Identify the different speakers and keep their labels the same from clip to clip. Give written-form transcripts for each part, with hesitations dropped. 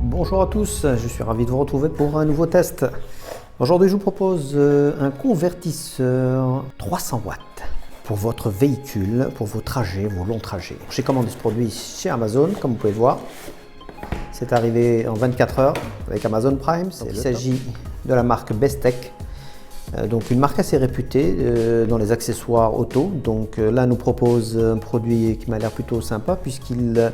Speaker 1: Bonjour à tous, je suis ravi de vous retrouver pour un nouveau test. Aujourd'hui je vous propose un convertisseur 300 watts pour votre véhicule, pour vos trajets, vos longs trajets. J'ai commandé ce produit chez Amazon, comme vous pouvez le voir. C'est arrivé en 24 heures avec Amazon Prime. Il s'agit de la marque Bestech, donc une marque assez réputée dans les accessoires auto. Donc là, nous propose un produit qui m'a l'air plutôt sympa puisqu'il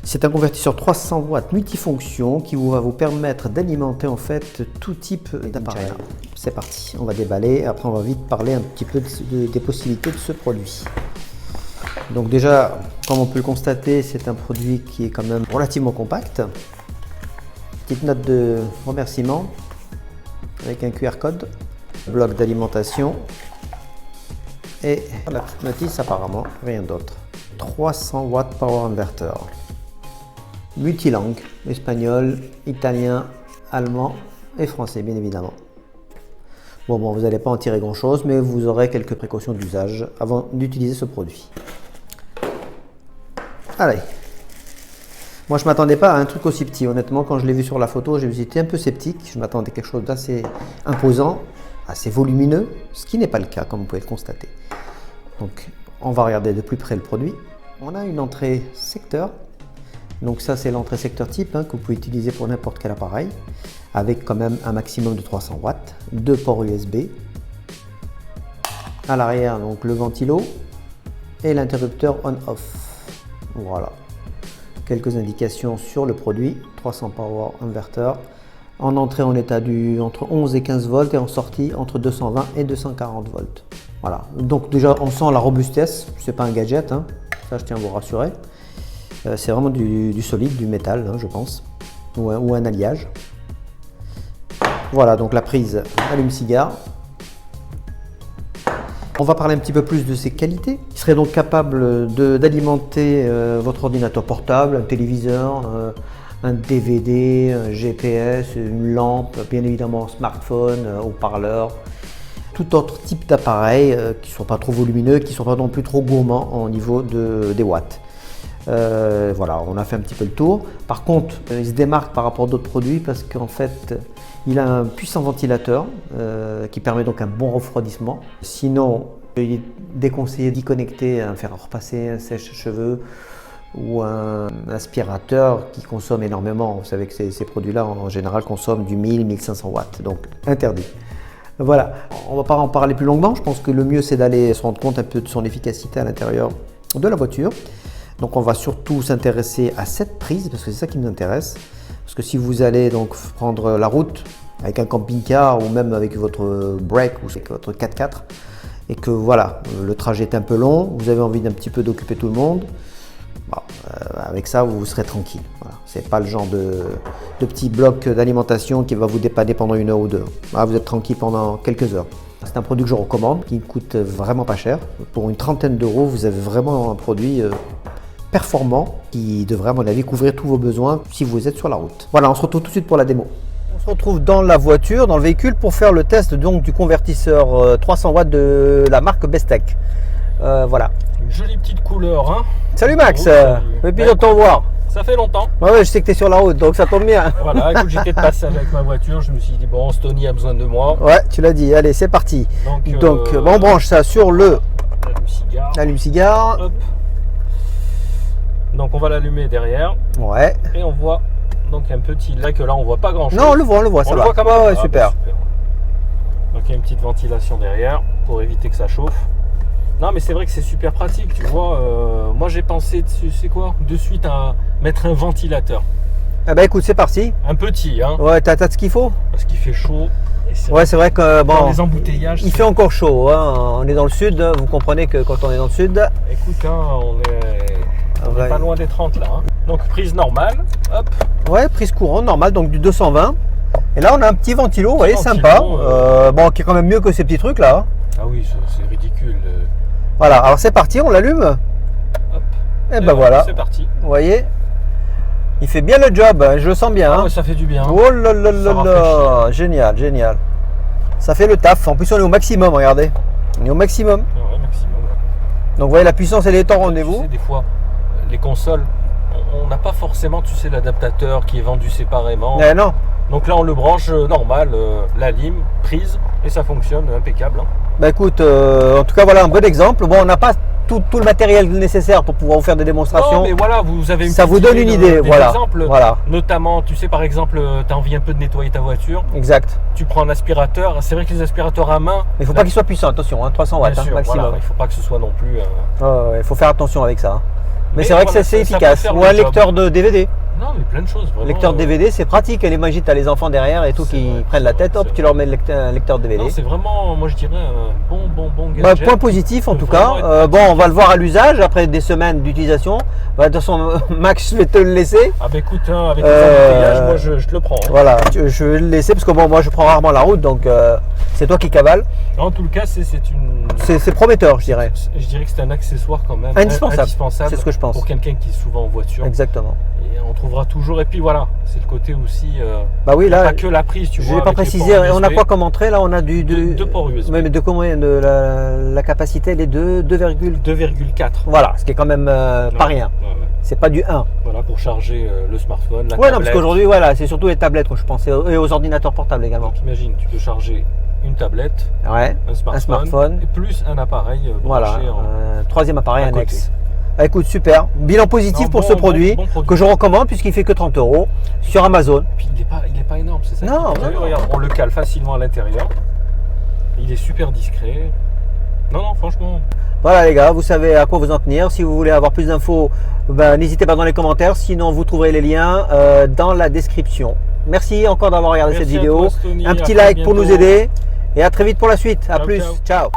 Speaker 1: c'est un convertisseur 300 watts multifonction qui va vous permettre d'alimenter en fait tout type d'appareil. C'est parti, on va déballer. Après, on va vite parler un petit peu des possibilités de ce produit. Donc déjà, comme on peut le constater, c'est un produit qui est quand même relativement compact. Petite note de remerciement avec un QR code, bloc d'alimentation et la petite notice apparemment, rien d'autre. 300 watts power inverter. Multilangue, espagnol, italien, allemand et français bien évidemment. Bon, vous n'allez pas en tirer grand chose, mais vous aurez quelques précautions d'usage avant d'utiliser ce produit. Allez, moi je m'attendais pas à un truc aussi petit. Honnêtement, quand je l'ai vu sur la photo, j'ai été un peu sceptique. Je m'attendais à quelque chose d'assez imposant, assez volumineux, ce qui n'est pas le cas comme vous pouvez le constater. Donc on va regarder de plus près le produit. On a une entrée secteur. Donc ça c'est l'entrée secteur type que vous pouvez utiliser pour n'importe quel appareil avec quand même un maximum de 300 watts, deux ports USB. À l'arrière donc le ventilo et l'interrupteur on-off. Voilà, quelques indications sur le produit. 300 power inverter. En entrée on est à entre 11 et 15 volts et en sortie entre 220 et 240 volts. Voilà, donc déjà on sent la robustesse, c'est pas un gadget, ça je tiens à vous rassurer. C'est vraiment du solide, du métal, je pense, ou un alliage. Voilà, donc la prise allume-cigare. On va parler un petit peu plus de ses qualités. Il serait donc capable d'alimenter votre ordinateur portable, un téléviseur, un DVD, un GPS, une lampe, bien évidemment un smartphone, haut-parleur, tout autre type d'appareil qui ne sont pas trop volumineux, qui ne sont pas non plus trop gourmands au niveau des watts. Voilà, on a fait un petit peu le tour. Par contre, il se démarque par rapport à d'autres produits parce qu'en fait, il a un puissant ventilateur qui permet donc un bon refroidissement. Sinon, il est déconseillé d'y connecter un fer à repasser, un sèche-cheveux ou un aspirateur qui consomme énormément. Vous savez que ces produits-là, en général, consomment du 1000-1500 watts, donc interdit. Voilà, on ne va pas en parler plus longuement. Je pense que le mieux, c'est d'aller se rendre compte un peu de son efficacité à l'intérieur de la voiture. Donc on va surtout s'intéresser à cette prise parce que c'est ça qui nous intéresse. Parce que si vous allez donc prendre la route avec un camping-car ou même avec votre break ou avec votre 4x4 et que voilà, le trajet est un peu long, vous avez envie d'un petit peu d'occuper tout le monde, avec ça vous serez tranquille. Voilà. C'est pas le genre de petit bloc d'alimentation qui va vous dépanner pendant 1 heure ou 2. Là, vous êtes tranquille pendant quelques heures. C'est un produit que je recommande, qui ne coûte vraiment pas cher. Pour une trentaine d'euros, vous avez vraiment un produit performant qui devrait à mon avis couvrir tous vos besoins si vous êtes sur la route. Voilà, on se retrouve tout de suite pour la démo. On se retrouve dans la voiture, dans le véhicule pour faire le test donc du convertisseur 300 watts de la marque Bestech. Voilà.
Speaker 2: Une jolie petite couleur.
Speaker 1: Salut Max,
Speaker 2: et
Speaker 1: puis de t'en voir.
Speaker 2: Ça fait longtemps.
Speaker 1: Ouais, je sais que tu es sur la route donc ça tombe bien.
Speaker 2: Voilà, écoute, j'étais de passage avec ma voiture, je me suis dit bon, Stony a besoin de moi.
Speaker 1: Ouais, tu l'as dit, allez c'est parti. Donc on branche ça sur le allume-cigare. Donc
Speaker 2: on va l'allumer derrière.
Speaker 1: Ouais.
Speaker 2: Et on voit donc un petit là que là on voit pas grand chose.
Speaker 1: Non, on le voit, ça va.
Speaker 2: Voit quand même.
Speaker 1: Ouais, super.
Speaker 2: Super. Donc il y a une petite ventilation derrière pour éviter que ça chauffe. Non mais c'est vrai que c'est super pratique, tu vois. Moi j'ai pensé, c'est quoi, de suite à mettre un ventilateur.
Speaker 1: Ah bah écoute, c'est parti.
Speaker 2: Un petit,
Speaker 1: Ouais, t'as ce qu'il faut.
Speaker 2: Parce qu'il fait chaud.
Speaker 1: Ouais, c'est vrai que bon,
Speaker 2: les embouteillages.
Speaker 1: Il fait encore chaud, on est dans le sud, vous comprenez que quand on est dans le sud.
Speaker 2: Écoute, on est pas loin des 30 là. Donc prise normale, hop.
Speaker 1: Ouais, prise courante normale, donc du 220. Et là on a un petit ventilo, vous voyez, sympa. Bon, qui est quand même mieux que ces petits trucs là.
Speaker 2: Ah oui, c'est ridicule.
Speaker 1: Voilà, alors c'est parti, on l'allume.
Speaker 2: Hop.
Speaker 1: Et ben voilà.
Speaker 2: C'est parti.
Speaker 1: Vous voyez, il fait bien le job, je le sens bien.
Speaker 2: Ouais, ça fait du bien.
Speaker 1: Oh là là là là, génial, génial. Ça fait le taf. En plus on est au maximum, regardez. On est au maximum.
Speaker 2: Ouais, maximum.
Speaker 1: Donc vous voyez, la puissance elle est en rendez-vous.
Speaker 2: Tu sais, des fois, les consoles, on n'a pas forcément, tu sais, l'adaptateur qui est vendu séparément.
Speaker 1: Non.
Speaker 2: Donc là, on le branche normal, la lime, prise, et ça fonctionne impeccable. Hein.
Speaker 1: Bah écoute, en tout cas voilà un bon exemple. Bon, on n'a pas tout le matériel nécessaire pour pouvoir vous faire des démonstrations.
Speaker 2: Non, mais voilà, vous avez
Speaker 1: ça vous donne une idée, voilà.
Speaker 2: Exemples,
Speaker 1: voilà.
Speaker 2: Notamment, tu sais, par exemple, tu as envie un peu de nettoyer ta voiture.
Speaker 1: Exact.
Speaker 2: Tu prends un aspirateur. C'est vrai que les aspirateurs à main.
Speaker 1: Mais il ne faut pas qu'il soit puissant, attention, hein, 300 watts
Speaker 2: sûr,
Speaker 1: maximum.
Speaker 2: Voilà, il ne faut pas que ce soit non plus.
Speaker 1: Il faut faire attention avec ça. Mais c'est vrai que c'est
Speaker 2: ça
Speaker 1: efficace. Ou un lecteur de DVD.
Speaker 2: Non, mais plein de choses. Vraiment,
Speaker 1: Lecteur de DVD, c'est pratique. Elle imagine, tu as les enfants derrière et tout qui prennent la tête. Hop, tu leur mets un lecteur de DVD.
Speaker 2: C'est vraiment, moi je dirais, un bon gadget.
Speaker 1: Point positif en tout cas. Bon, on va le voir à l'usage après des semaines d'utilisation. De toute façon, Max, je vais te le laisser.
Speaker 2: Ah bah écoute, hein, avec les embouteillages, moi je te le prends. Hein.
Speaker 1: Voilà, je vais le laisser parce que bon, moi je prends rarement la route, donc c'est toi qui cavales.
Speaker 2: En tout cas,
Speaker 1: c'est prometteur, je dirais.
Speaker 2: Je dirais que c'est un accessoire quand même
Speaker 1: indispensable.
Speaker 2: C'est
Speaker 1: ce que je pense.
Speaker 2: Pour quelqu'un qui est souvent en voiture.
Speaker 1: Exactement.
Speaker 2: Et on trouvera toujours. Et puis voilà, c'est le côté aussi.
Speaker 1: Bah oui, là.
Speaker 2: Pas que la prise, tu vois.
Speaker 1: Je n'ai pas précisé. On a quoi comme entrée là? On a deux
Speaker 2: ports USB.
Speaker 1: Oui, mais de combien de la capacité? Elle est de
Speaker 2: 2,4.
Speaker 1: Voilà, ce qui est quand même pas rien.
Speaker 2: Ouais.
Speaker 1: C'est pas du 1.
Speaker 2: Voilà, pour charger le smartphone, la
Speaker 1: tablette.
Speaker 2: Non,
Speaker 1: parce qu'aujourd'hui, voilà, c'est surtout les tablettes que je pensais et aux ordinateurs portables également.
Speaker 2: Donc imagine, tu peux charger une tablette, un smartphone, et plus un appareil
Speaker 1: voilà, un troisième appareil annexe. Écoute, super. Bilan positif pour ce produit que je recommande puisqu'il fait que 30 € sur Amazon.
Speaker 2: Et puis il est pas énorme, c'est ça.
Speaker 1: Non,
Speaker 2: regarde, on le cale facilement à l'intérieur. Il est super discret. Non, franchement.
Speaker 1: Voilà les gars, vous savez à quoi vous en tenir. Si vous voulez avoir plus d'infos, n'hésitez pas dans les commentaires. Sinon, vous trouverez les liens dans la description. Merci encore d'avoir regardé cette vidéo.
Speaker 2: Toi, Stony,
Speaker 1: un petit like pour nous aider. Et à très vite pour la suite. À plus. Ciao.